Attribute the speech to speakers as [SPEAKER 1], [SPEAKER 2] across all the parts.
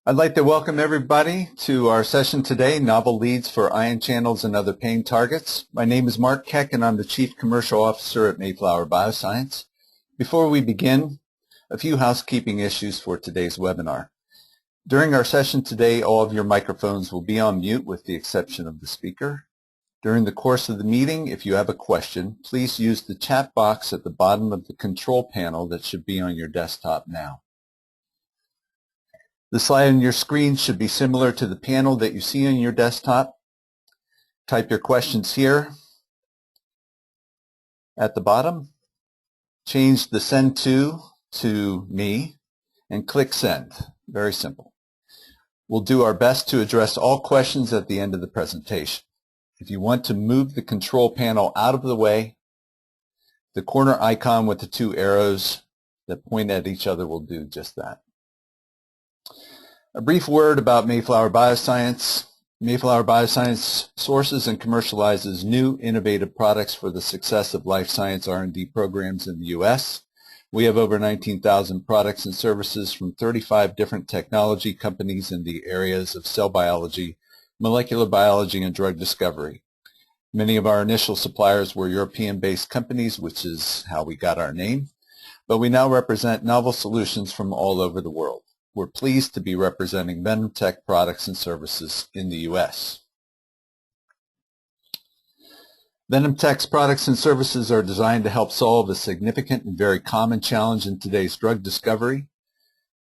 [SPEAKER 1] I'd like to welcome everybody to our session today, Novel Leads for Ion Channels and Other Pain Targets. My name is Mark Keck and I'm the Chief Commercial Officer at Mayflower Bioscience. Before we begin, a few housekeeping issues for today's webinar. During our session today, all of your microphones will be on mute with the exception of the speaker. During the course of the meeting, if you have a question, please use the chat box at the bottom of the control panel that should be on your desktop now. The slide on your screen should be similar to the panel that you see on your desktop. Type your questions here at the bottom. Change the send to me and click send. Very simple. We'll do our best to address all questions at the end of the presentation. If you want to move the control panel out of the way, the corner icon with the two arrows that point at each other will do just that. A brief word about Mayflower Bioscience. Mayflower Bioscience sources and commercializes new innovative products for the success of life science R&D programs in the U.S. We have over 19,000 products and services from 35 different technology companies in the areas of cell biology, molecular biology, and drug discovery. Many of our initial suppliers were European-based companies, which is how we got our name, but we now represent novel solutions from all over the world. We're pleased to be representing VenomTech products and services in the U.S. VenomTech's products and services are designed to help solve a significant and very common challenge in today's drug discovery,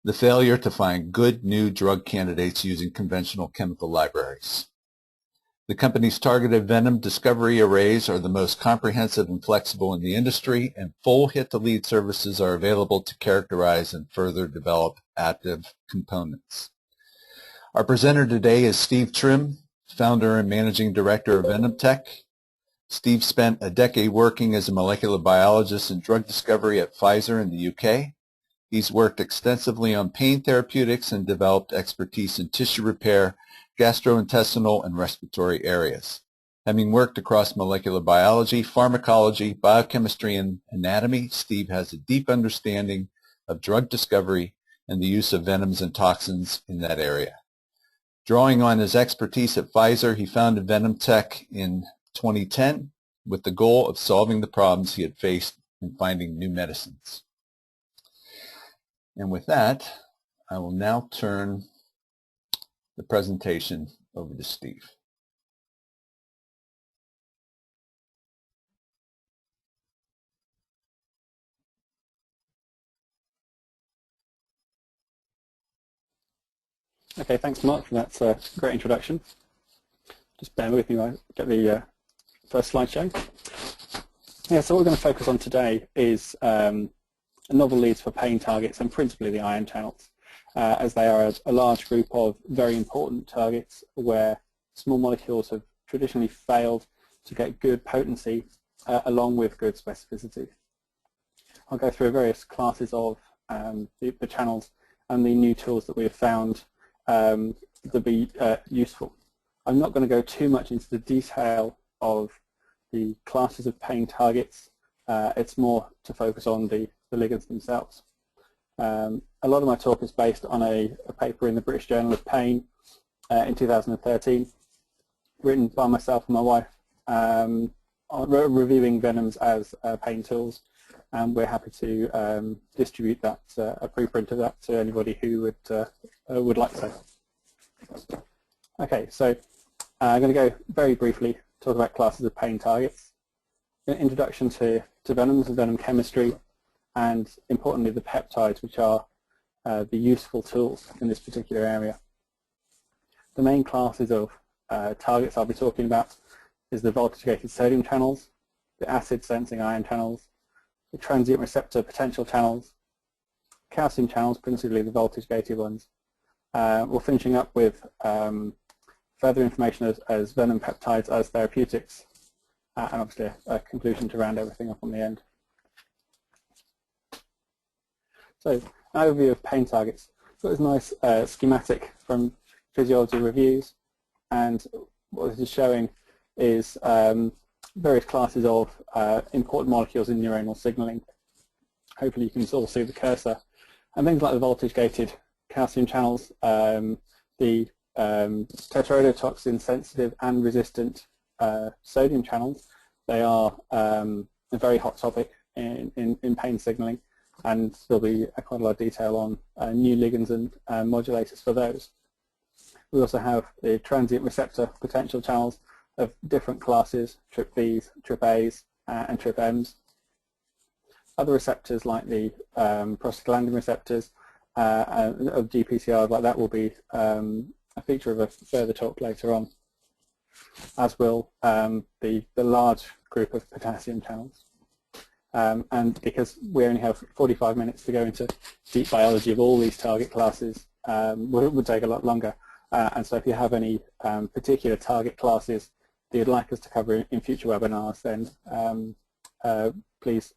[SPEAKER 1] the failure to find good new drug candidates using conventional chemical libraries. The company's targeted venom discovery arrays are the most comprehensive and flexible in the industry, and full hit-to-lead services are available to characterize and further develop active components. Our presenter today is Steve Trim, founder and managing director of VenomTech. Steve spent a decade working as a molecular biologist in drug discovery at Pfizer in the UK. He's worked extensively on pain therapeutics and developed expertise in tissue repair, gastrointestinal, and respiratory areas. Having worked across molecular biology, pharmacology, biochemistry, and anatomy, Steve has a deep understanding of drug discovery and the use of venoms and toxins in that area. Drawing on his expertise at Pfizer, he founded VenomTech in 2010 with the goal of solving the problems he had faced in finding new medicines. And with that, I will now turn the presentation over to Steve.
[SPEAKER 2] Okay, thanks Mark for that great introduction. Just bear with me while I get the first slide shown. Yeah, so what we're going to focus on today is novel leads for pain targets and principally the ion channels, as they are a large group of very important targets where small molecules have traditionally failed to get good potency along with good specificity. I'll go through various classes of the channels and the new tools that we have found to be useful. I'm not going to go too much into the detail of the classes of pain targets. It's more to focus on the ligands themselves. A lot of my talk is based on a paper in the British Journal of Pain in 2013, written by myself and my wife, reviewing venoms as pain tools, and we're happy to distribute that, a preprint of that, to anybody who would like so. Okay, so I'm going to go very briefly talk about classes of pain targets, an introduction to venoms and venom chemistry, and importantly the peptides, which are the useful tools in this particular area. The main classes of targets I'll be talking about is the voltage-gated sodium channels, the acid-sensing ion channels, the transient receptor potential channels, calcium channels, principally the voltage-gated ones. We're finishing up with further information as venom peptides as therapeutics, and obviously a conclusion to round everything up on the end. So, an overview of pain targets. So this nice schematic from Physiology Reviews, and what this is showing is various classes of important molecules in neuronal signaling. Hopefully you can all see the cursor. And things like the voltage-gated calcium channels, the tetrodotoxin sensitive and resistant sodium channels. They are a very hot topic in pain signaling, and there'll be quite a lot of detail on new ligands and modulators for those. We also have the transient receptor potential channels of different classes, TRPVs, TRPAs, and TRPMs. Other receptors like the prostaglandin receptors of GPCRs like that will be a feature of a further talk later on, as will the large group of potassium channels. And because we only have 45 minutes to go into deep biology of all these target classes, it would take a lot longer. And so if you have any particular target classes that you'd like us to cover in future webinars, then please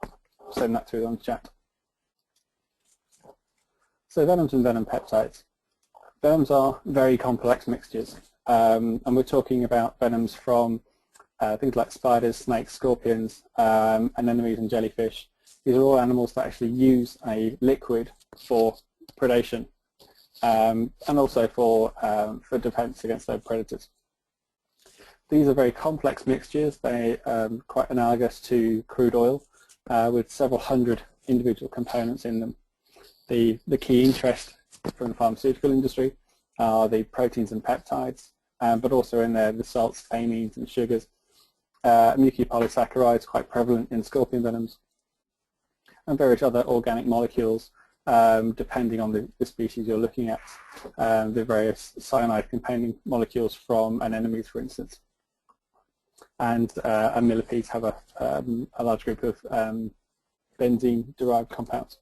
[SPEAKER 2] send that through on the chat. So venoms and venom peptides. Venoms are very complex mixtures, and we're talking about venoms from things like spiders, snakes, scorpions, anemones and jellyfish. These are all animals that actually use a liquid for predation, and also for defense against their predators. These are very complex mixtures. They are quite analogous to crude oil, with several hundred individual components in them. The key interest from the pharmaceutical industry are the proteins and peptides, but also in there the salts, amines and sugars. Mucopolysaccharides, quite prevalent in scorpion venoms, and various other organic molecules, depending on the species you're looking at, the various cyanide-containing molecules from anemones, for instance. And millipedes have a large group of benzene-derived compounds.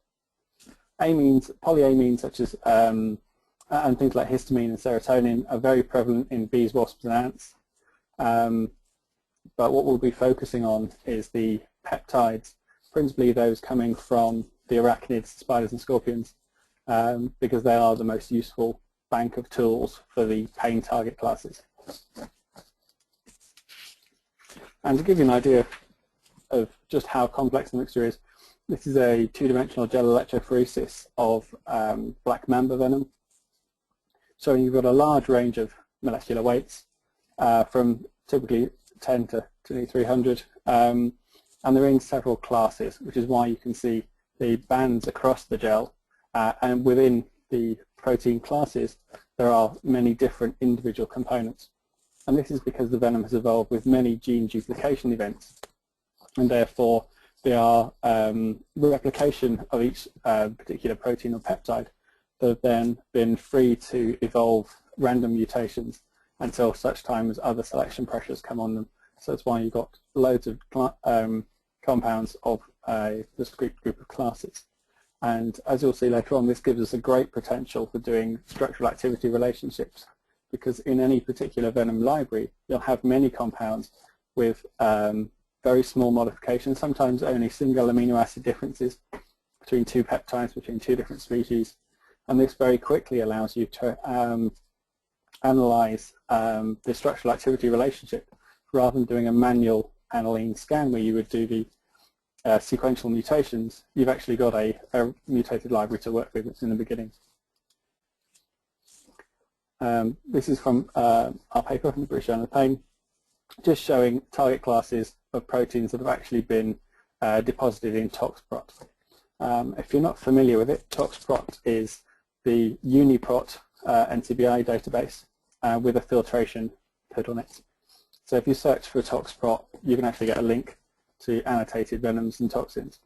[SPEAKER 2] Amines, polyamines such as and things like histamine and serotonin are very prevalent in bees, wasps and ants. But what we'll be focusing on is the peptides, principally those coming from the arachnids, spiders and scorpions, because they are the most useful bank of tools for the pain target classes. And to give you an idea of just how complex the mixture is, this is a two-dimensional gel electrophoresis of black mamba venom. So you've got a large range of molecular weights, from typically 10 to 300, and they're in several classes, which is why you can see the bands across the gel, and within the protein classes there are many different individual components. And this is because the venom has evolved with many gene duplication events, and therefore they are replication of each particular protein or peptide that have then been free to evolve random mutations until such time as other selection pressures come on them. So that's why you've got loads of compounds of a discrete group of classes. And as you'll see later on, this gives us a great potential for doing structural activity relationships, because in any particular venom library, you'll have many compounds with very small modifications, sometimes only single amino acid differences between two peptides, between two different species. And this very quickly allows you to analyze the structural activity relationship rather than doing a manual aniline scan where you would do the sequential mutations. You've actually got a mutated library to work with in the beginning. This is from our paper from the British Journal of Pain, just showing target classes of proteins that have actually been deposited in ToxProt. If you're not familiar with it, ToxProt is the UniProt NCBI database with a filtration put on it. So if you search for ToxProt, you can actually get a link to annotated venoms and toxins.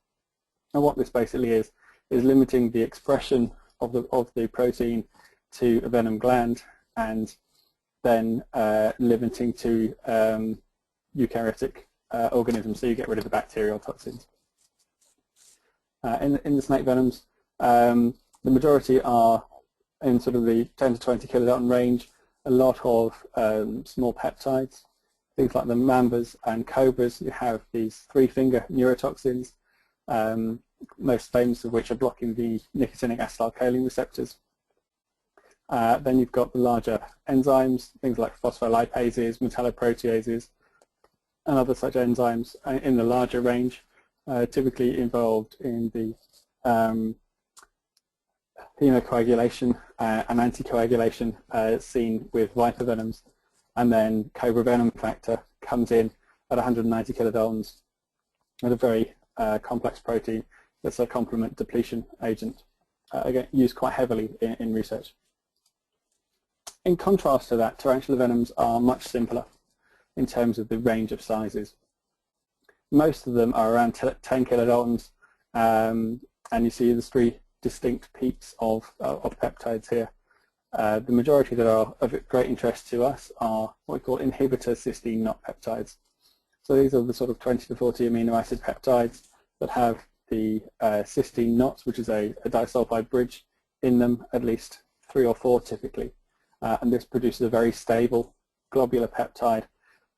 [SPEAKER 2] And what this basically is limiting the expression of the protein to a venom gland, and then limiting to eukaryotic organisms, so you get rid of the bacterial toxins. In the snake venoms, the majority are in sort of the 10 to 20 kilodalton range, a lot of small peptides. Things like the mambas and cobras, you have these three-finger neurotoxins, most famous of which are blocking the nicotinic acetylcholine receptors. Then you've got the larger enzymes, things like phospholipases, metalloproteases, and other such enzymes in the larger range, typically involved in the hemocoagulation and anticoagulation seen with viper venoms, and then cobra venom factor comes in at 190 kilodaltons with a very complex protein that's a complement depletion agent, again, used quite heavily in research. In contrast to that, tarantula venoms are much simpler in terms of the range of sizes. Most of them are around 10 kilodaltons, and you see the 3 distinct peaks of peptides here. The majority that are of great interest to us are what we call inhibitor cysteine knot peptides. So these are the sort of 20 to 40 amino acid peptides that have the cysteine knots, which is a disulfide bridge in them, at least 3 or 4 typically. And this produces a very stable globular peptide.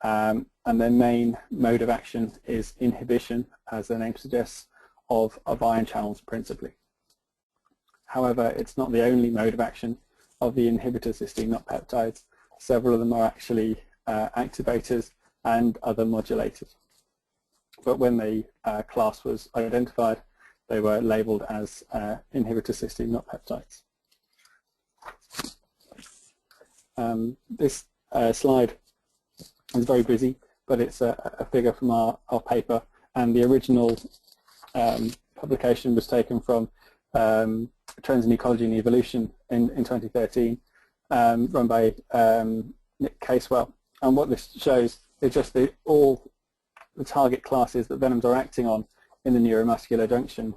[SPEAKER 2] And their main mode of action is inhibition, as the name suggests, of ion channels principally. However, it's not the only mode of action of the inhibitor cysteine knot peptides. Several of them are actually activators and other modulators. But when the class was identified, they were labeled as inhibitor cysteine knot peptides. This slide is very busy, but it's a figure from our paper, and the original publication was taken from Trends in Ecology and Evolution in 2013, run by Nick Casewell. And what this shows is just all the target classes that venoms are acting on in the neuromuscular junction.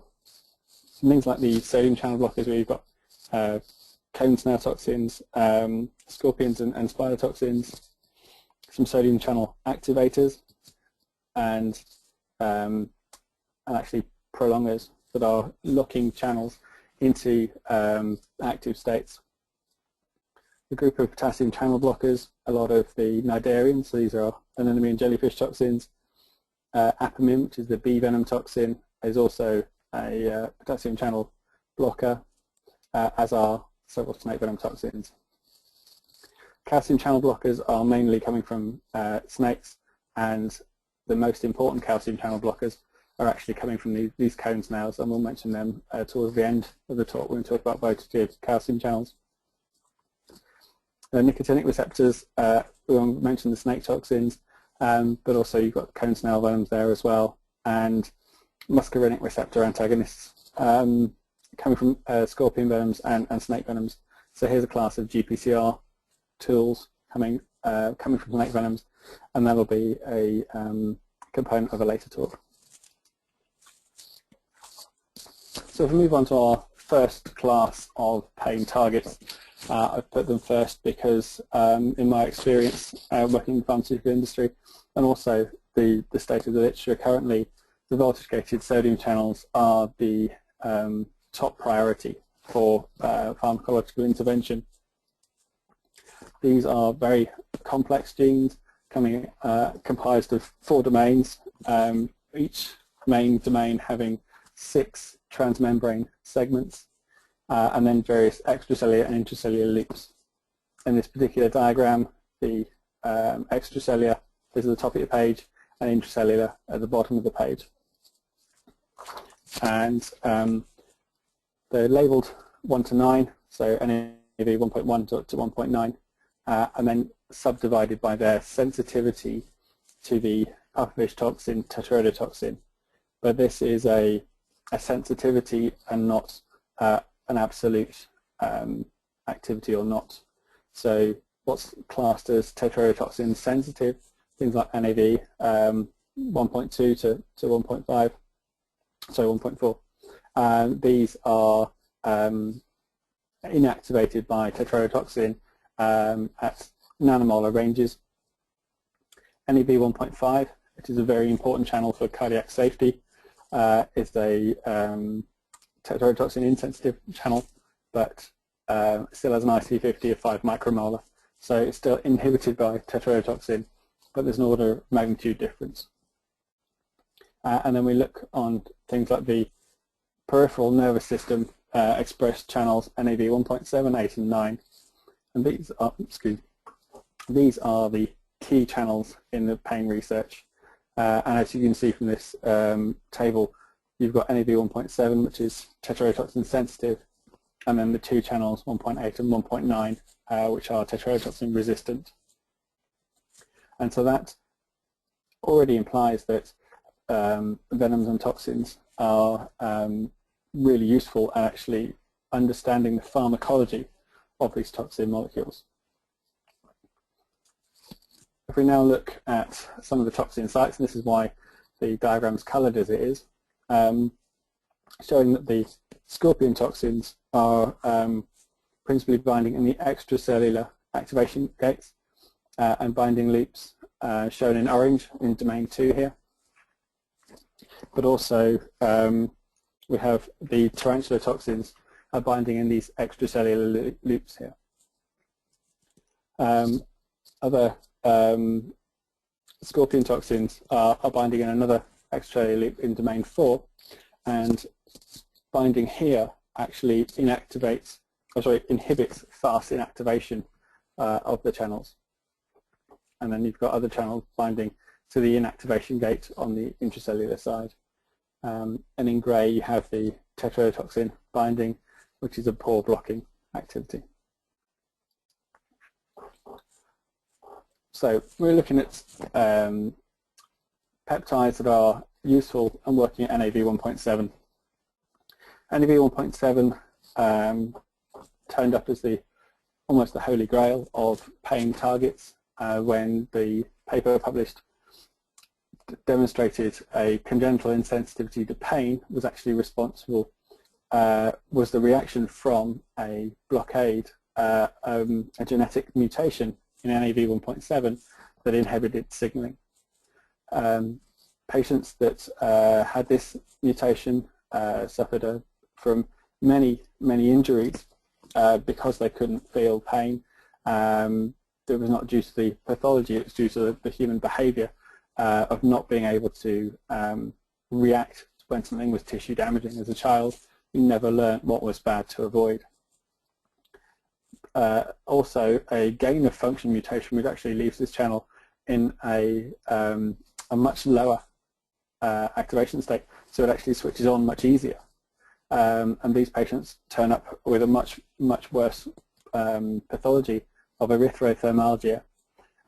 [SPEAKER 2] Things like the sodium channel blockers, where you've got cone snail toxins, scorpions and spider toxins, some sodium channel activators, and actually prolongers that are locking channels into active states. The group of potassium channel blockers, a lot of the cnidarians, so these are anemone and jellyfish toxins. Apamim, which is the bee venom toxin, is also a potassium channel blocker, as are several snake venom toxins. Calcium channel blockers are mainly coming from snakes, and the most important calcium channel blockers are actually coming from these cone snails, and we'll mention them towards the end of the talk when we talk about photogeoid calcium channels. Nicotinic receptors, we won't mention the snake toxins, but also you've got cone snail venoms there as well, and muscarinic receptor antagonists coming from scorpion venoms and snake venoms. So here's a class of GPCR tools coming from snake venoms, and that'll be a component of a later talk. So if we move on to our first class of pain targets, I've put them first because in my experience working in the pharmaceutical industry, and also the state of the literature currently, the voltage-gated sodium channels are the top priority for pharmacological intervention. These are very complex genes comprised of 4 domains, each main domain having 6 transmembrane segments, and then various extracellular and intracellular loops. In this particular diagram, the extracellular is at the top of your page and intracellular at the bottom of the page. And they're labeled 1 to 9, so NAV 1.1 to 1.9, and then subdivided by their sensitivity to the pufferfish toxin, tetrodotoxin. But this is a sensitivity and not an absolute activity or not. So what's classed as tetrodotoxin sensitive, things like NAV 1.2 to 1.5, sorry 1.4, these are inactivated by tetrodotoxin at nanomolar ranges. NAV 1.5, which is a very important channel for cardiac safety, is a tetrodotoxin insensitive channel, but still has an IC50 of 5 micromolar. So it's still inhibited by tetrodotoxin, but there's an order of magnitude difference. And then we look on things like the peripheral nervous system expressed channels, NAV 1.7, 8, and 9. And these are the key channels in the pain research. And as you can see from this table, you've got NAV 1.7, which is tetrodotoxin sensitive, and then the two channels 1.8 and 1.9, which are tetrodotoxin resistant. And so that already implies that venoms and toxins are really useful at actually understanding the pharmacology of these toxin molecules. If we now look at some of the toxin sites, and this is why the diagram is coloured as it is, showing that the scorpion toxins are principally binding in the extracellular activation gates and binding loops shown in orange in domain 2 here. But also we have the tarantula toxins are binding in these extracellular loops here. Other scorpion toxins are binding in another extracellular loop in domain 4, and binding here actually inhibits fast inactivation of the channels. And then you've got other channels binding to the inactivation gate on the intracellular side. And in grey you have the tetrodotoxin binding, which is a pore blocking activity. So we're looking at peptides that are useful and working at NAV 1.7. NAV 1.7 turned up as almost the holy grail of pain targets when the paper published demonstrated a congenital insensitivity to pain was actually responsible, was the reaction from a blockade, a genetic mutation in NAV 1.7 that inhibited signaling. Patients that had this mutation suffered from many injuries because they couldn't feel pain. It was not due to the pathology, it was due to the human behavior of not being able to react when something was tissue damaging. As a child, you never learnt what was bad to avoid. Also, a gain of function mutation, which actually leaves this channel in a much lower activation state, so it actually switches on much easier. And these patients turn up with a much worse pathology of erythrothermalgia,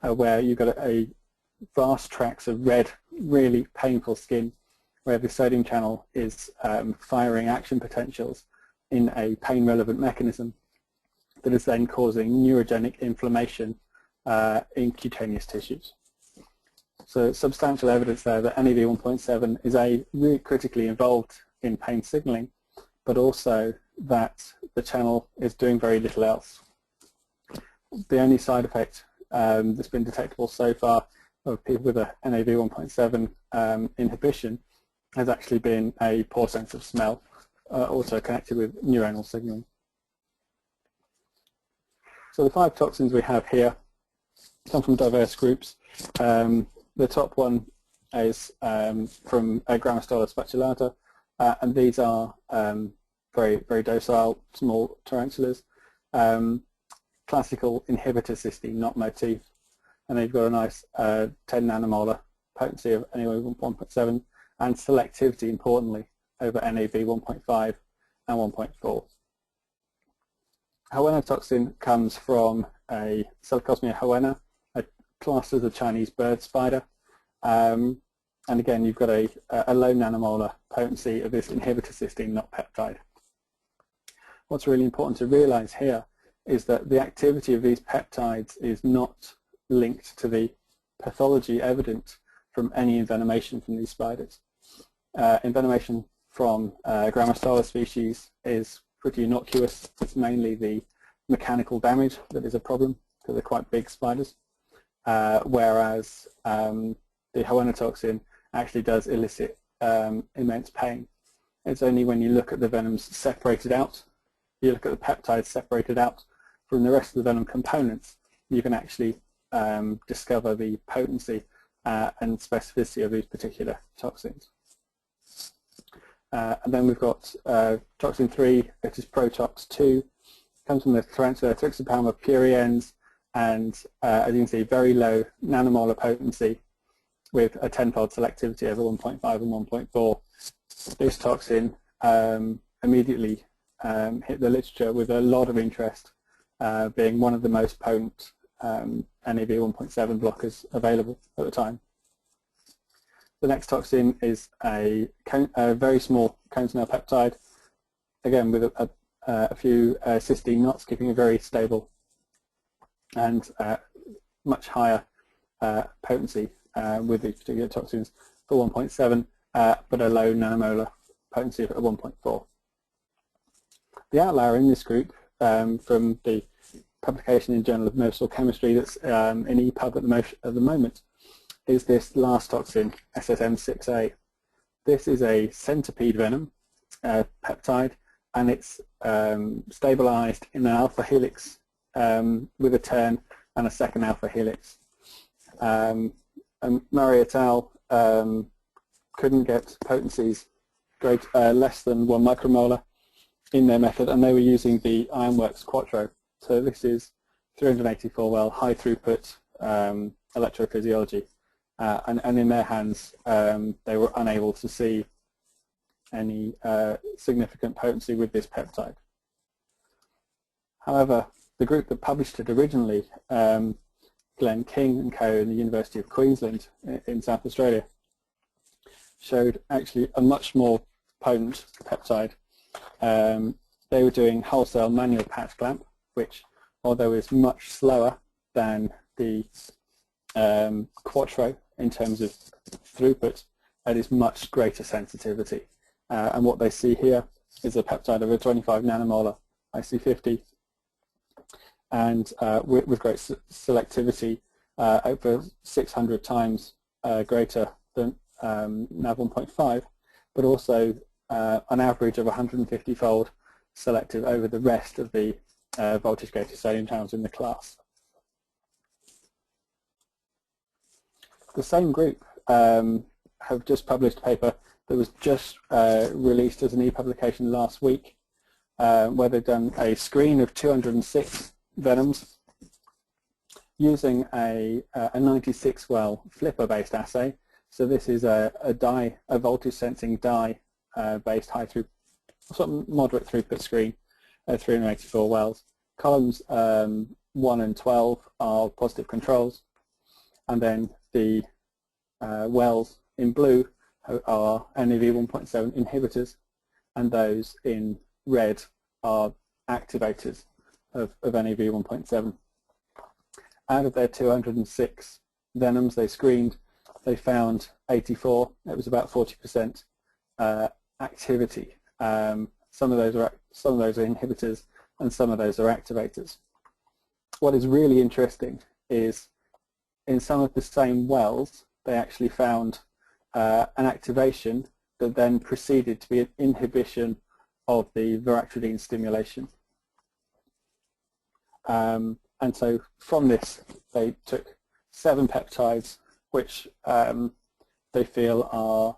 [SPEAKER 2] where you've got a vast tracts of red, really painful skin, where the sodium channel is firing action potentials in a pain-relevant mechanism that is then causing neurogenic inflammation in cutaneous tissues. So substantial evidence there that NAV 1.7 is really critically involved in pain signaling, but also that the channel is doing very little else. The only side effect that's been detectable so far of people with a NAV 1.7 inhibition has actually been a poor sense of smell, also connected with neuronal signaling. So the 5 toxins we have here come from diverse groups. The top one is from Grammostola spatulata, and these are very docile, small tarantulas. Classical inhibitor cysteine, not motif, and they've got a nice 10 nanomolar potency of NAV 1.7 and selectivity, importantly, over NAV 1.5 and 1.4. Howena toxin comes from a Selachosmia howena, a class as a Chinese bird spider, and again you've got a low nanomolar potency of this inhibitor cysteine, not peptide. What's really important to realize here is that the activity of these peptides is not linked to the pathology evident from any envenomation from these spiders. Envenomation from Grammostola species is pretty innocuous. It's mainly the mechanical damage that is a problem, because they're quite big spiders, whereas the Howena toxin actually does elicit immense pain. It's only when you look at the venoms separated out, you look at the peptides separated out from the rest of the venom components, you can actually discover the potency and specificity of these particular toxins. And then we've got toxin 3, which is Protox 2, comes from the Tarantula Thrixopalma puriens, and as you can see, very low nanomolar potency with a 10-fold selectivity over 1.5 and 1.4. This toxin immediately hit the literature with a lot of interest, being one of the most potent NAV 1.7 blockers available at the time. The next toxin is a very small cone snail peptide, again with a few cysteine knots, keeping it very stable and much higher potency with these particular toxins for 1.7, but a low nanomolar potency of 1.4. The outlier in this group from the publication in Journal of Medicinal Chemistry that's in EPUB at the moment is this last toxin, SSM6A. This is a centipede venom peptide, and it's stabilized in an alpha helix with a turn and a second alpha helix. And Murray et al. Couldn't get potencies less than 1 micromolar in their method, and they were using the Ironworks Quattro. So this is 384 well high throughput electrophysiology, and in their hands they were unable to see any significant potency with this peptide. However, the group that published it originally, Glenn King and co in the University of Queensland in South Australia, showed actually a much more potent peptide. They were doing wholesale manual patch clamp, which, although is much slower than the Quattro in terms of throughput, it is much greater sensitivity. And what they see here is a peptide of a 25 nanomolar IC50, and with great selectivity, over 600 times greater than NAV 1.5, but also an average of 150-fold selective over the rest of the voltage-gated sodium channels in the class. The same group have just published a paper that was just released as an e-publication last week, where they've done a screen of 206 venoms using a 96-well flipper-based assay. So this is a voltage-sensing dye-based high throughput, sort of moderate throughput screen at 384 wells. Columns 1 and 12 are positive controls, and then the wells in blue are NAV 1.7 inhibitors, and those in red are activators of NAV 1.7. Out of their 206 venoms they screened, they found 84. It was about 40% activity. Some of those are inhibitors, and some of those are activators. What is really interesting is in some of the same wells, they actually found an activation that then proceeded to be an inhibition of the veratridine stimulation. And so from this, they took 7 peptides, which they feel are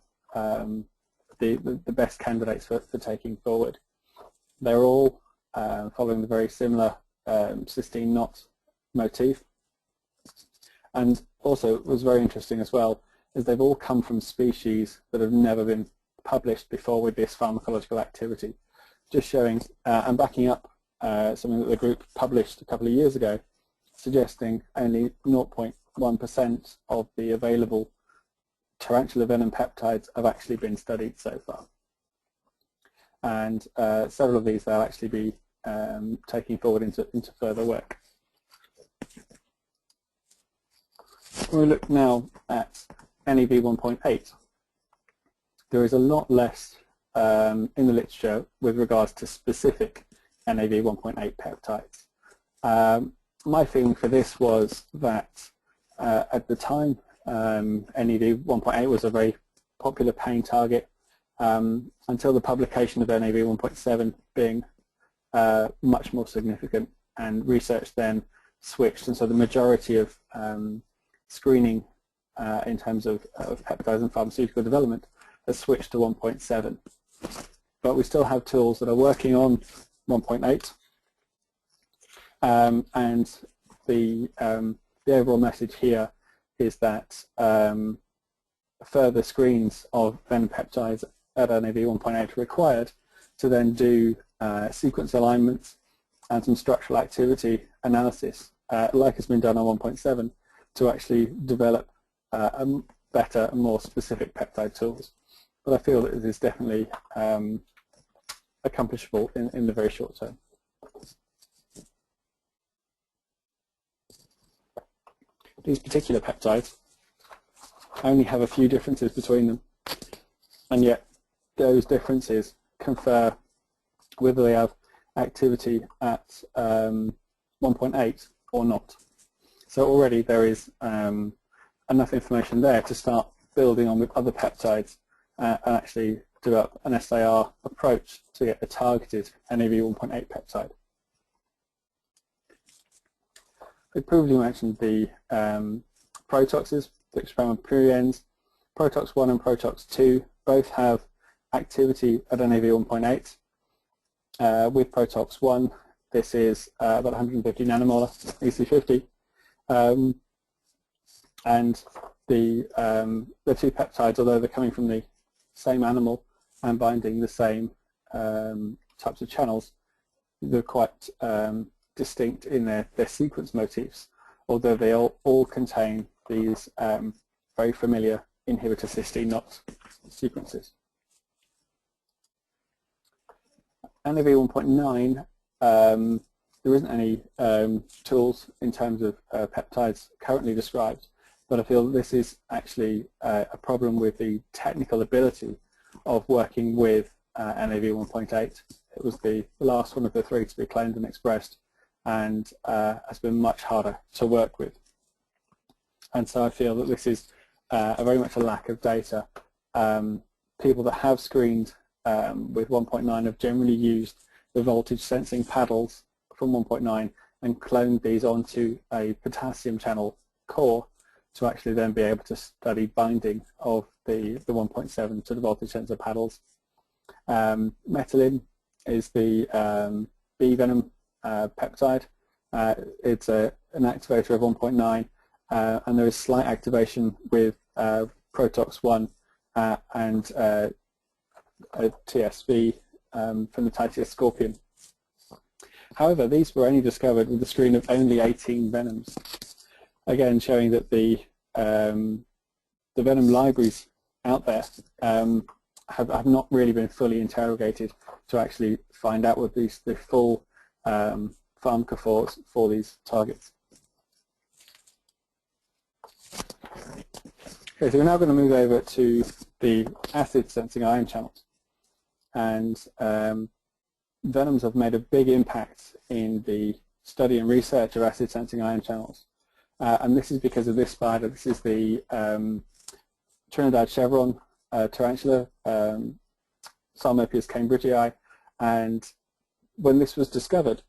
[SPEAKER 2] the best candidates for taking forward. They're all following the very similar cysteine knot motif. And also, it was very interesting as well, is they've all come from species that have never been published before with this pharmacological activity, just showing and backing up something that the group published a couple of years ago, suggesting only 0.1% of the available tarantula venom peptides have actually been studied so far. And several of these they'll actually be taking forward into further work. When we look now at NAV 1.8, there is a lot less in the literature with regards to specific NAV 1.8 peptides. My feeling for this was that at the time NAV 1.8 was a very popular pain target until the publication of NAV 1.7 being much more significant, and research then switched, and so the majority of screening in terms of peptides and pharmaceutical development has switched to 1.7. But we still have tools that are working on 1.8, and the overall message here is that further screens of venom peptides at NAV 1.8 are required to then do sequence alignments and some structural activity analysis, like has been done on 1.7, to actually develop better and more specific peptide tools. But I feel that it is definitely accomplishable in the very short term. These particular peptides only have a few differences between them, and yet those differences confer whether they have activity at 1.8 or not. So already there is enough information there to start building on with other peptides and actually develop an SAR approach to get a targeted NAV 1.8 peptide. I previously mentioned the protoxes, the experimental Protox 1 and Protox 2 both have activity at NAV 1.8. With Protox 1, this is about 150 nanomolar EC50, and the two peptides, although they're coming from the same animal and binding the same types of channels, they're quite distinct in their sequence motifs, although they all contain these very familiar inhibitor cysteine knot sequences. NAV 1.9, there isn't any tools in terms of peptides currently described, but I feel this is actually a problem with the technical ability of working with NAV 1.8. It was the last one of the three to be claimed and expressed, and has been much harder to work with. And so I feel that this is very much a lack of data. People that have screened with 1.9 have generally used the voltage sensing paddles from 1.9 and cloned these onto a potassium channel core to actually then be able to study binding of the 1.7 to the voltage sensor paddles. Metalin is the bee venom peptide. It's an activator of 1.9, and there is slight activation with Protox 1 and a TSV from the Titius scorpion. However, these were only discovered with a screen of only 18 venoms, again showing that the venom libraries out there have not really been fully interrogated to actually find out what the full pharmacophores for these targets. Okay, so we're now going to move over to the acid sensing ion channels, and venoms have made a big impact in the study and research of acid sensing ion channels, and this is because of this spider. This is the Trinidad chevron tarantula, Psalmopius cambridgei, and when this was discovered,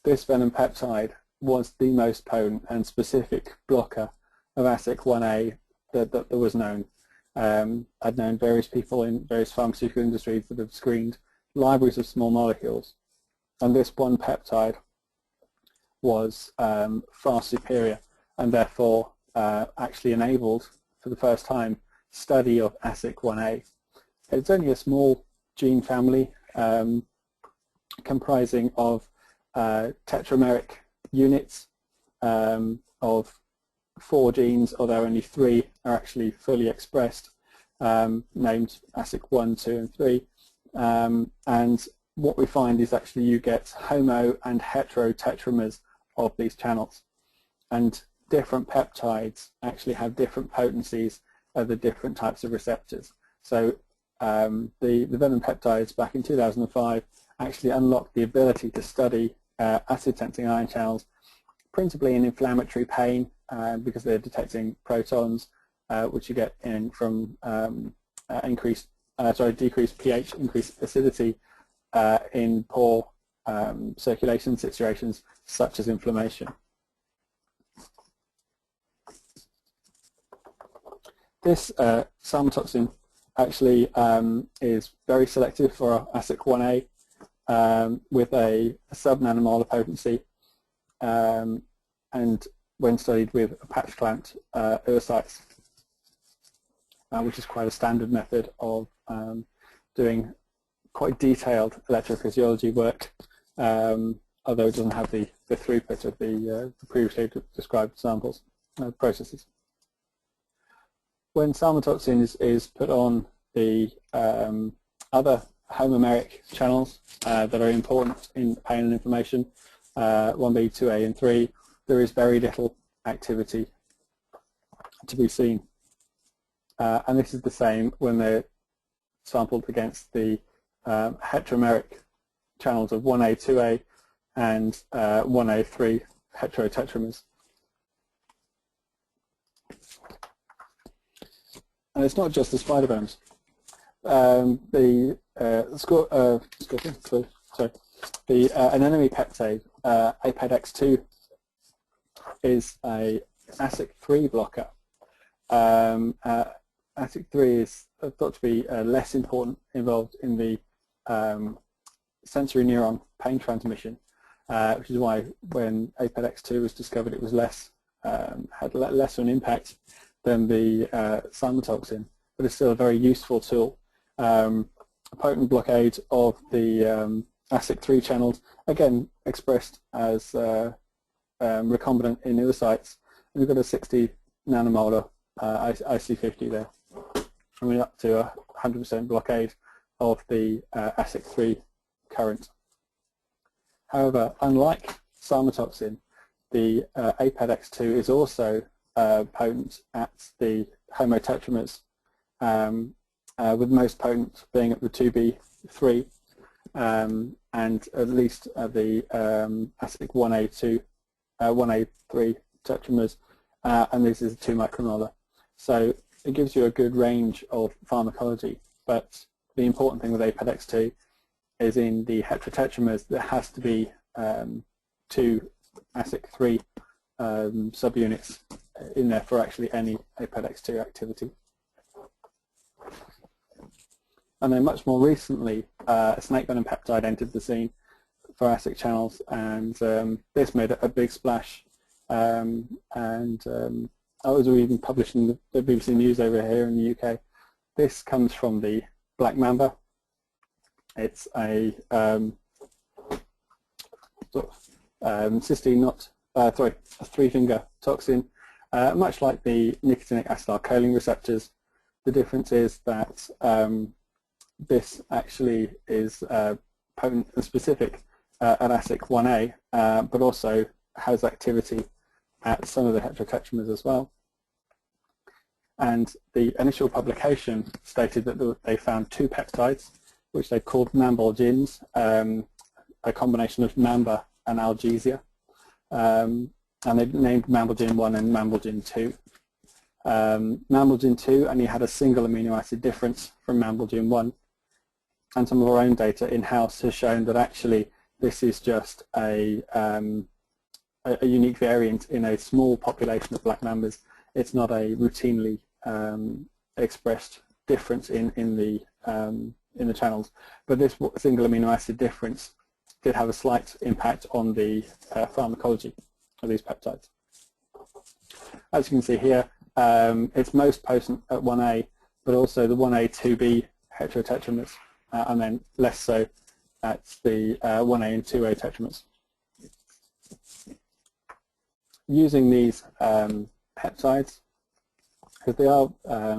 [SPEAKER 2] this venom peptide was the most potent and specific blocker of ASIC1A that was known. I'd known various people in various pharmaceutical industries that have screened libraries of small molecules, and this one peptide was far superior, and therefore actually enabled for the first time study of ASIC1A. It's only a small gene family comprising of tetrameric units of 4 genes, although only 3 are actually fully expressed, named ASIC1, 2, and 3. And what we find is actually you get homo and hetero tetramers of these channels, and different peptides actually have different potencies of the different types of receptors. So the venom peptides back in 2005 actually unlocked the ability to study acid sensing ion channels, principally in inflammatory pain, because they're detecting protons, which you get in from decreased pH, increased acidity in poor circulation situations such as inflammation. This salmotoxin actually is very selective for ASIC1A with a sub-nanomolar potency, and when studied with patch clamped oocytes, which is quite a standard method of doing quite detailed electrophysiology work, although it doesn't have the throughput of the previously described examples processes. When salmotoxin is put on the other homomeric channels that are important in pain and inflammation, 1B, 2A, and 3, there is very little activity to be seen. And this is the same when they're sampled against the heteromeric channels of 1A, 2A, and 1A, 3 heterotetramers. And it's not just the spider bones. The anemone peptide, APEDX2, is a ASIC3 blocker. ASIC3 is thought to be less involved in the sensory neuron pain transmission, which is why when APEDX2 was discovered, it was had less of an impact than the salmotoxin, but it's still a very useful tool. A potent blockade of the ASIC3 channels, again expressed as recombinant in oocytes. We've got a 60 nanomolar IC50 there, and we're up to a 100% blockade of the ASIC3 current. However, unlike salmotoxin, the APEDX2 is also potent at the homotetramers, with most potent being at the 2B3, and at least at the ASIC 1A2, 1A3 tetramers, and this is 2 micromolar. So it gives you a good range of pharmacology, but the important thing with APEDX2 is in the heterotetramers there has to be 2 ASIC3 subunits in there for actually any APEDX2 activity. And then much more recently, snake venom peptide entered the scene for ASIC channels, and this made a big splash. I was even published in the BBC News over here in the UK. This comes from the black mamba. It's a cysteine a 3-finger toxin, much like the nicotinic acetylcholine receptors. The difference is that this actually is potent and specific at ASIC 1A, but also has activity at some of the heterotetramers as well. And the initial publication stated that they found 2 peptides, which they called mambolgins, a combination of mamba and algesia. And they named mambolgin 1 and mambolgin 2. Mambolgin 2 only had a single amino acid difference from mambolgin 1, and some of our own data in-house has shown that actually this is just a unique variant in a small population of black mambas. It's not a routinely expressed difference in the channels, but this single amino acid difference did have a slight impact on the pharmacology of these peptides. As you can see here, it's most potent at 1A, but also the 1A, 2B heterotetramers, and then less so at the 1A and 2A tetramers. Using these peptides, because they are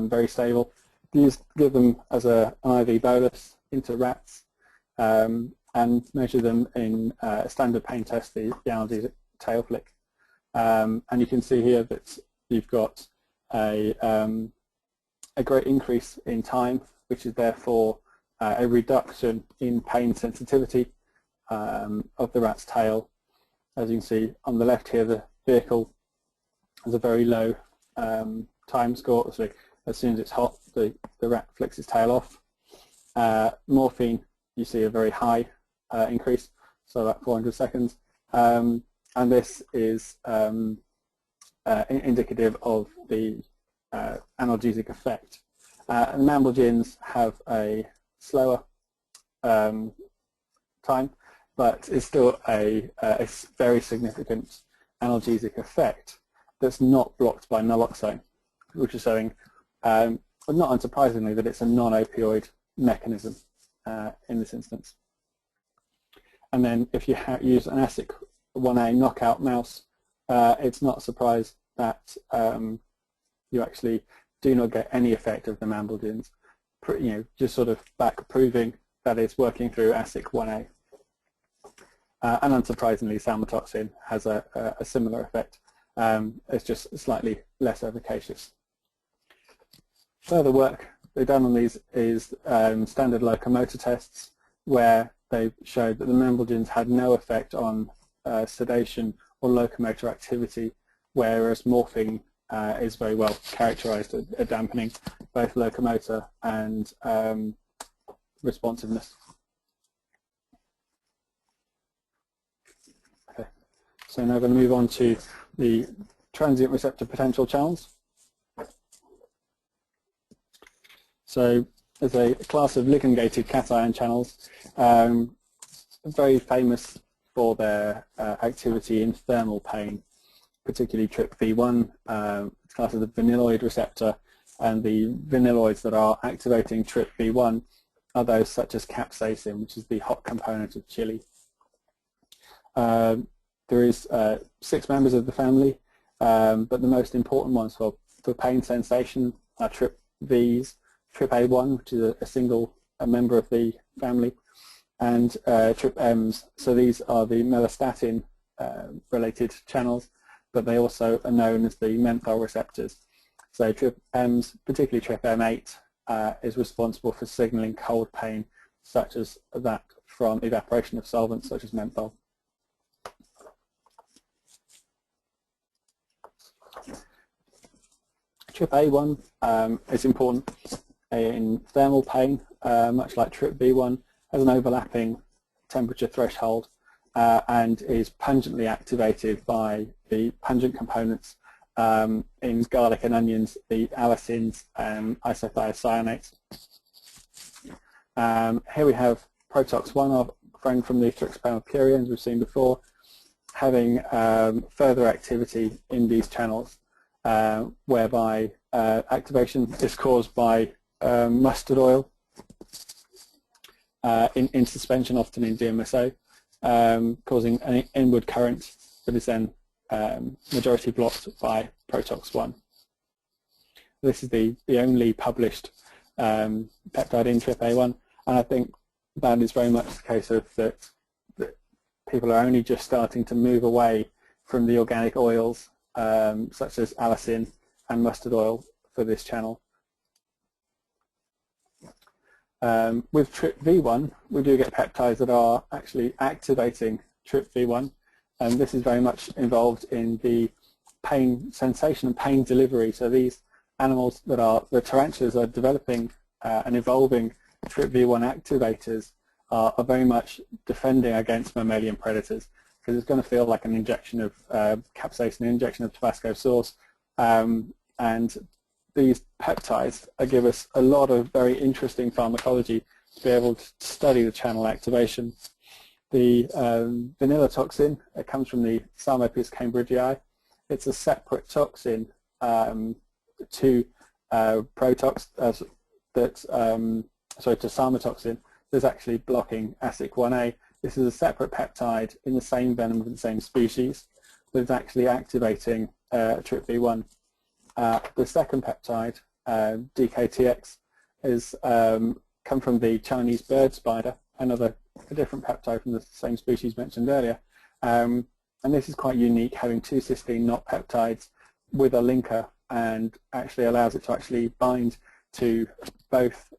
[SPEAKER 2] very stable, give them as an IV bolus into rats, and measure them in a standard pain test, the analgesic tail flick. And you can see here that you've got a great increase in time, which is therefore a reduction in pain sensitivity of the rat's tail. As you can see on the left here, the vehicle has a very low time score, so as soon as it's hot, the rat flicks its tail off. Morphine, you see a very high increase, so about 400 seconds. And this is indicative of the analgesic effect. And mambolgins have a slower time, but it's still a very significant analgesic effect that's not blocked by naloxone, which is showing, not unsurprisingly, that it's a non-opioid mechanism. in this instance. And then if you use an ASIC1A knockout mouse, it's not a surprise that you actually do not get any effect of the Mantle genes, just sort of back proving that it's working through ASIC1A. And unsurprisingly, salmotoxin has a similar effect. It's just slightly less efficacious. Further work they've done on these is standard locomotor tests, where they showed that the membranogens had no effect on sedation or locomotor activity, whereas morphine is very well characterized at dampening both locomotor and responsiveness. Okay, so now we're going to move on to the transient receptor potential channels. So there's a class of ligand-gated cation channels, very famous for their activity in thermal pain, particularly TRPV1, class of the vanilloid receptor, and the vanilloids that are activating TRPV1 are those such as capsaicin, which is the hot component of chili. There is 6 members of the family, but the most important ones for pain sensation are TRPVs, TRPA1, which is a single member of the family, and TRPMs. So these are the mellostatin related channels, but they also are known as the menthol receptors. So TRPMs, particularly TRPM8, is responsible for signaling cold pain, such as that from evaporation of solvents such as menthol. TRPA1 is important in thermal pain, much like TRPV1, has an overlapping temperature threshold and is pungently activated by the pungent components in garlic and onions, the allicins and isothiocyanates. Here we have Protox1, our friend from the Tryptophan we've seen before, having further activity in these channels, whereby activation is caused by mustard oil in suspension, often in DMSO, causing an inward current that is then majority blocked by Protox1. This is the only published peptide in TRPA1, and I think that is very much the case of that people are only just starting to move away from the organic oils such as allicin and mustard oil for this channel. With TRPV1, we do get peptides that are actually activating TRPV1, and this is very much involved in the pain sensation and pain delivery. So these animals that are, the tarantulas are developing and evolving TRPV1 activators are very much defending against mammalian predators, because it's going to feel like an injection of capsaicin, an injection of Tabasco sauce, and these peptides give us a lot of very interesting pharmacology to be able to study the channel activation. The vanilla toxin, it comes from the Psalmopoeus cambridgei. It's a separate toxin to Protox, to salmotoxin, that's actually blocking ASIC1A. This is a separate peptide in the same venom of the same species that is actually activating TRPV1. The second peptide, DKTX, is come from the Chinese bird spider, a different peptide from the same species mentioned earlier. And this is quite unique, having 2 cysteine knot peptides with a linker, and actually allows it to actually bind to both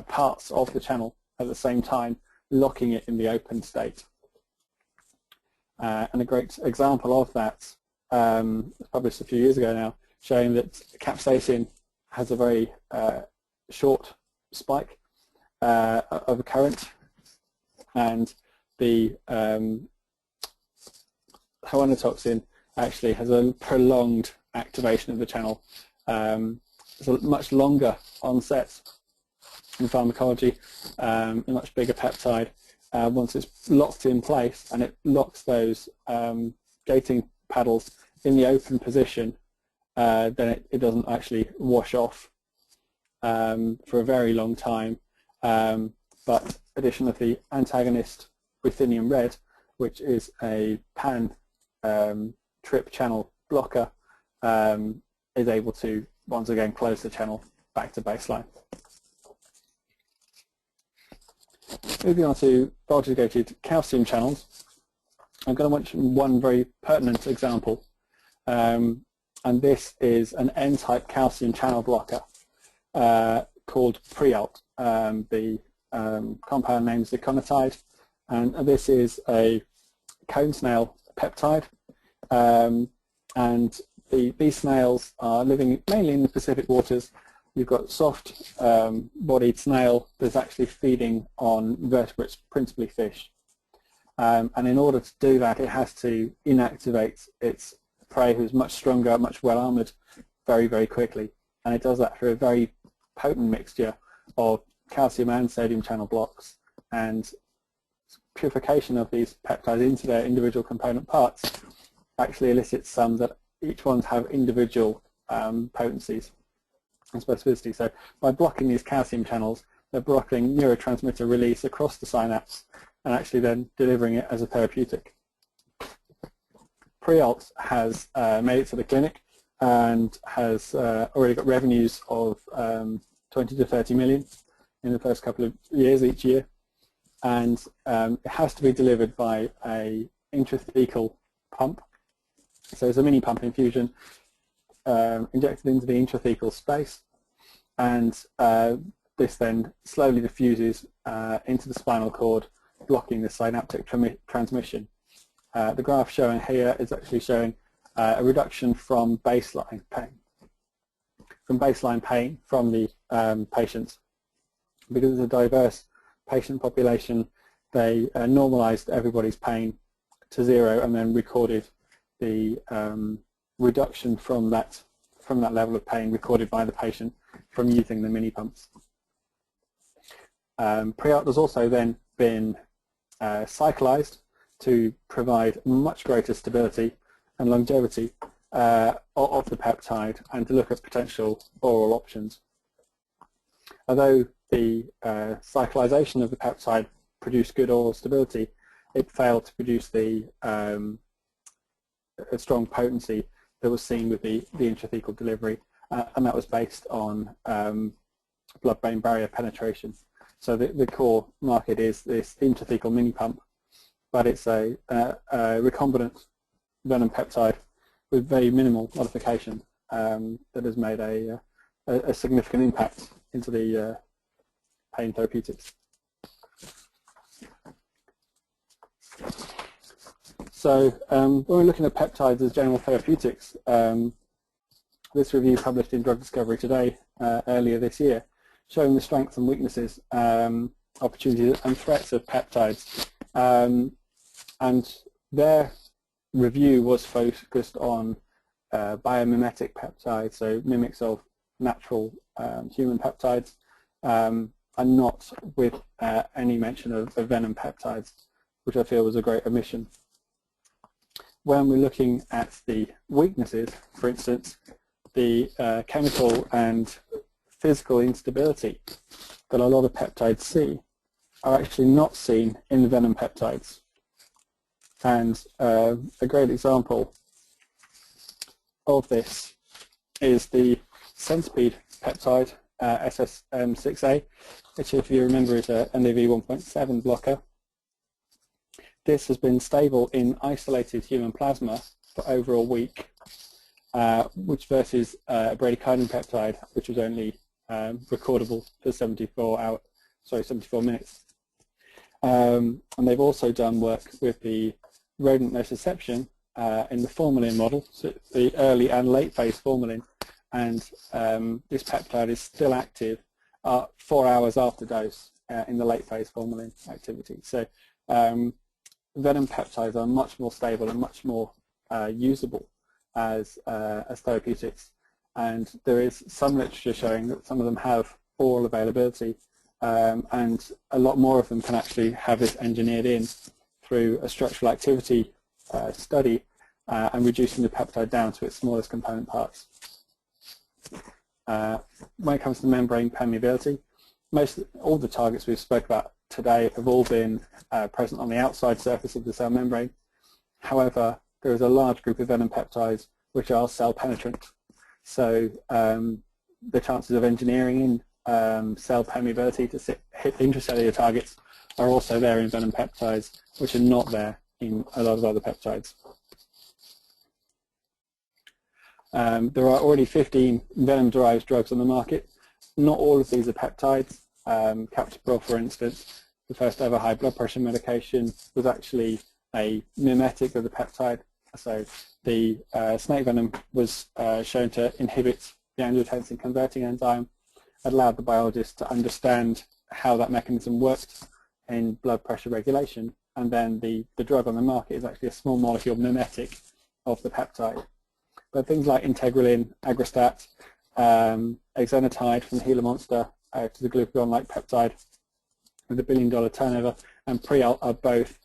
[SPEAKER 2] parts of the channel at the same time, locking it in the open state. And a great example of that was published a few years ago now, showing that capsaicin has a very short spike of a current, and the hoanotoxin actually has a prolonged activation of the channel. It's a much longer onset in pharmacology, a much bigger peptide. Once it's locked in place, and it locks those gating paddles in the open position, then it doesn't actually wash off for a very long time. but addition of the antagonist ruthenium red, which is a pan trip channel blocker, is able to once again close the channel back to baseline. Moving on to voltage-gated calcium channels, I'm going to mention one very pertinent example, and this is an N-type calcium channel blocker called Prialt. The compound name is iconitide, and this is a cone snail peptide, and these snails are living mainly in the Pacific waters. You've got soft-bodied snail that's actually feeding on vertebrates, principally fish. And in order to do that, it has to inactivate its prey, who's much stronger, much well-armored, very, very quickly. And it does that through a very potent mixture of calcium and sodium channel blocks, and purification of these peptides into their individual component parts actually elicits some that each ones have individual potencies and specificity. So by blocking these calcium channels, they're blocking neurotransmitter release across the synapse and actually then delivering it as a therapeutic. Prialt has made it to the clinic and has already got revenues of 20 to 30 million in the first couple of years each year, and it has to be delivered by a intrathecal pump. So it's a mini pump infusion injected into the intrathecal space, and this then slowly diffuses into the spinal cord, blocking the synaptic transmission. The graph showing here is actually showing a reduction from baseline pain. From the patients. Because it's a diverse patient population, they normalized everybody's pain to 0 and then recorded the reduction from that level of pain recorded by the patient from using the mini pumps. Prialt has also then been cyclized to provide much greater stability and longevity of the peptide, and to look at potential oral options. Although the cyclization of the peptide produced good oral stability, it failed to produce the a strong potency that was seen with the intrathecal delivery, and that was based on blood-brain barrier penetration. So the core market is this intrathecal mini pump, but it's a recombinant venom peptide with very minimal modification that has made a significant impact into the pain therapeutics. So when we're looking at peptides as general therapeutics, this review published in Drug Discovery Today earlier this year, showing the strengths and weaknesses, opportunities and threats of peptides. And their review was focused on biomimetic peptides, so mimics of natural human peptides, and not with any mention of venom peptides, which I feel was a great omission. When we're looking at the weaknesses, for instance, the chemical and physical instability that a lot of peptides see are actually not seen in the venom peptides. And a great example of this is the centipede peptide, SSM6A, which, if you remember, is a NaV1.7 blocker. This has been stable in isolated human plasma for over a week, which versus a bradykinin peptide, which was only recordable for 74 minutes. And they've also done work with the rodent nociception in the formalin model, so the early and late phase formalin, and this peptide is still active 4 hours after dose in the late phase formalin activity. So venom peptides are much more stable and much more usable as therapeutics, and there is some literature showing that some of them have oral availability, and a lot more of them can actually have this engineered in through a structural activity study and reducing the peptide down to its smallest component parts. When it comes to membrane permeability, all the targets we've spoke about today have all been present on the outside surface of the cell membrane. However, there is a large group of venom peptides which are cell penetrant. So the chances of engineering in cell permeability to hit intracellular targets are also there in venom peptides, which are not there in a lot of other peptides. There are already 15 venom-derived drugs on the market. Not all of these are peptides. Captopril, for instance, the first ever high blood pressure medication, was actually a mimetic of the peptide. So the snake venom was shown to inhibit the angiotensin converting enzyme. It allowed the biologist to understand how that mechanism worked in blood pressure regulation, and then the drug on the market is actually a small molecule mimetic of the peptide. But things like integralin, aggrastat, exenatide from the Gila monster, to the glucagon-like peptide with $1 billion turnover, and Prialt are both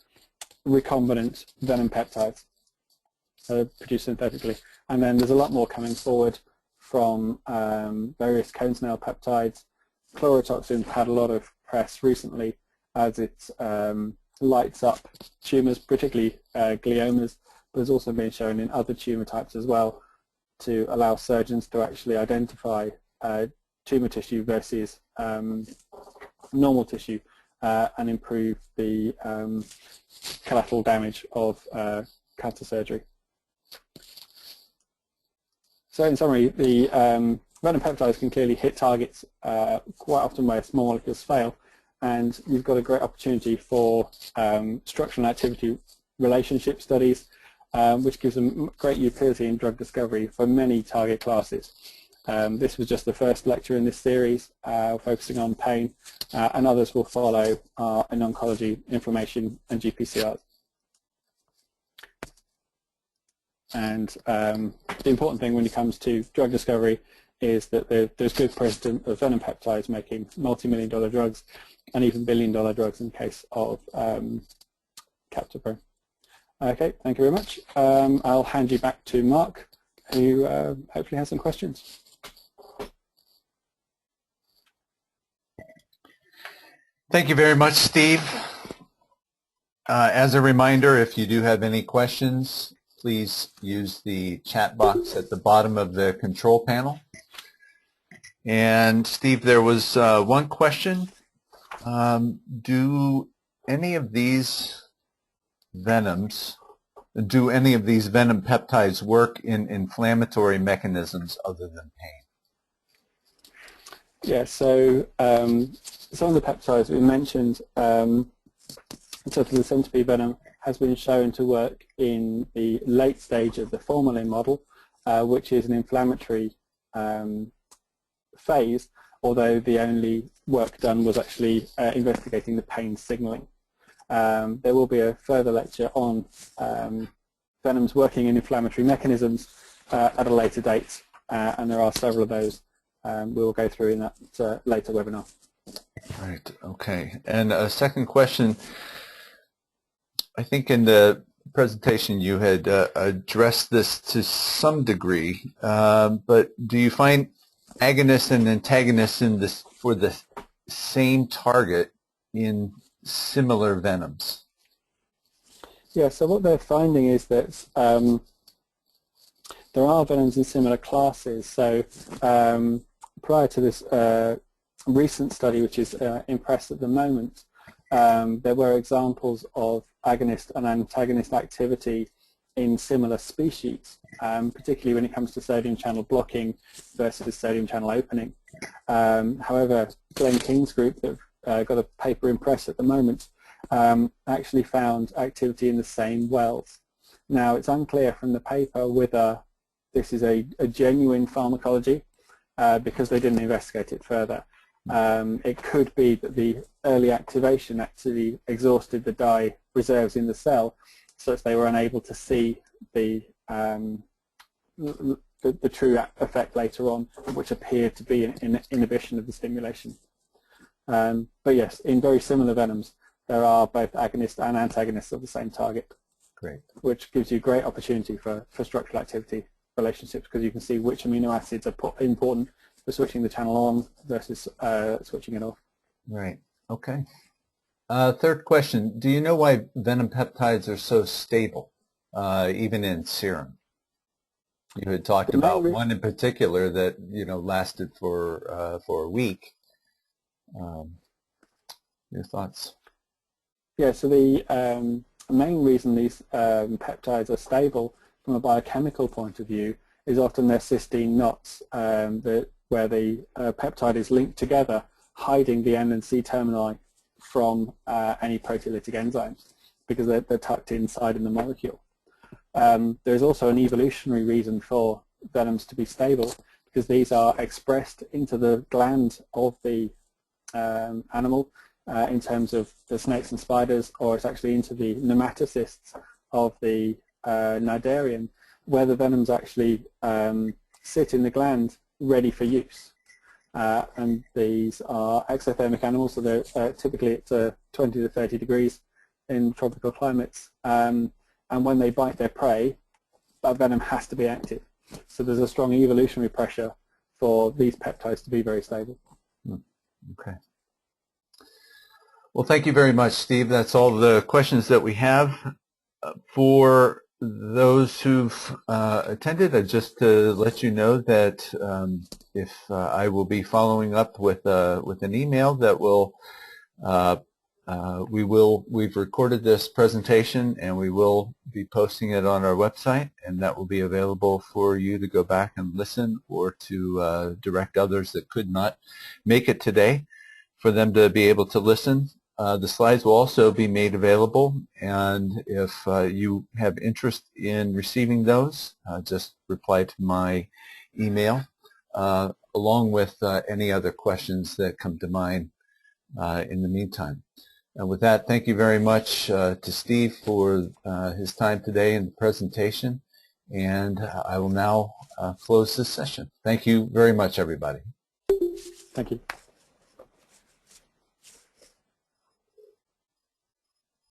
[SPEAKER 2] recombinant venom peptides produced synthetically. And then there's a lot more coming forward from various cone snail peptides. Chlorotoxin's had a lot of press recently as it lights up tumours, particularly gliomas, but has also been shown in other tumour types as well to allow surgeons to actually identify tumour tissue versus normal tissue and improve the collateral damage of cancer surgery. So in summary, the venom peptides can clearly hit targets quite often where small molecules fail, and you've got a great opportunity for structural and activity relationship studies, which gives them great utility in drug discovery for many target classes. This was just the first lecture in this series, focusing on pain, and others will follow in oncology, inflammation, and GPCRs. And the important thing when it comes to drug discovery is that there's good precedent of venom peptides making multi-million-dollar drugs and even billion-dollar drugs in case of captopril. Okay, thank you very much. I'll hand you back to Mark, who hopefully has some questions.
[SPEAKER 1] Thank you very much, Steve. As a reminder, if you do have any questions, please use the chat box at the bottom of the control panel. And Steve, there was one question. Do any of these venom peptides work in inflammatory mechanisms other than pain?
[SPEAKER 2] Yeah, so some of the peptides we mentioned, so for the centipede venom, has been shown to work in the late stage of the formalin model, which is an inflammatory phase, although the only work done was actually investigating the pain signaling. There will be a further lecture on venoms working in inflammatory mechanisms at a later date, and there are several of those we will go through in that later webinar.
[SPEAKER 1] Right, okay. And a second question, I think in the presentation you had addressed this to some degree, but do you find agonists and antagonists for the same target in similar venoms?
[SPEAKER 2] Yeah, so what they're finding is that there are venoms in similar classes. So prior to this recent study, which is in press at the moment, there were examples of agonist and antagonist activity in similar species, particularly when it comes to sodium channel blocking versus sodium channel opening. However, Glenn King's group that got a paper in press at the moment actually found activity in the same wells. Now, it's unclear from the paper whether this is a genuine pharmacology because they didn't investigate it further. It could be that the early activation actually exhausted the dye reserves in the cell, such they were unable to see the true effect later on, which appeared to be an inhibition of the stimulation. But yes, in very similar venoms, there are both agonists and antagonists of the same target.
[SPEAKER 1] Great.
[SPEAKER 2] Which gives you great opportunity for structural activity relationships, because you can see which amino acids are important for switching the channel on versus switching it off.
[SPEAKER 1] Right. Okay. Third question, do you know why venom peptides are so stable, even in serum? You had talked about one in particular that, lasted for a week. Your thoughts?
[SPEAKER 2] Yeah, so the main reason these peptides are stable from a biochemical point of view is often their cysteine knots, where the peptide is linked together, hiding the N and C termini from any proteolytic enzymes, because they're tucked inside in the molecule. There's also an evolutionary reason for venoms to be stable, because these are expressed into the gland of the animal in terms of the snakes and spiders, or it's actually into the nematocysts of the cnidarian, where the venoms actually sit in the gland ready for use. And these are exothermic animals, so they're typically at 20 to 30 degrees in tropical climates. And when they bite their prey, that venom has to be active. So there's a strong evolutionary pressure for these peptides to be very stable.
[SPEAKER 1] Okay. Well, thank you very much, Steve. That's all the questions that we have. For those who've attended, just to let you know that if I will be following up with an email that will we've recorded this presentation and we will be posting it on our website, and that will be available for you to go back and listen, or to direct others that could not make it today for them to be able to listen. The slides will also be made available, and if you have interest in receiving those, just reply to my email along with any other questions that come to mind in the meantime. And with that, thank you very much to Steve for his time today in the presentation, and I will now close this session. Thank you very much, everybody.
[SPEAKER 2] Thank you.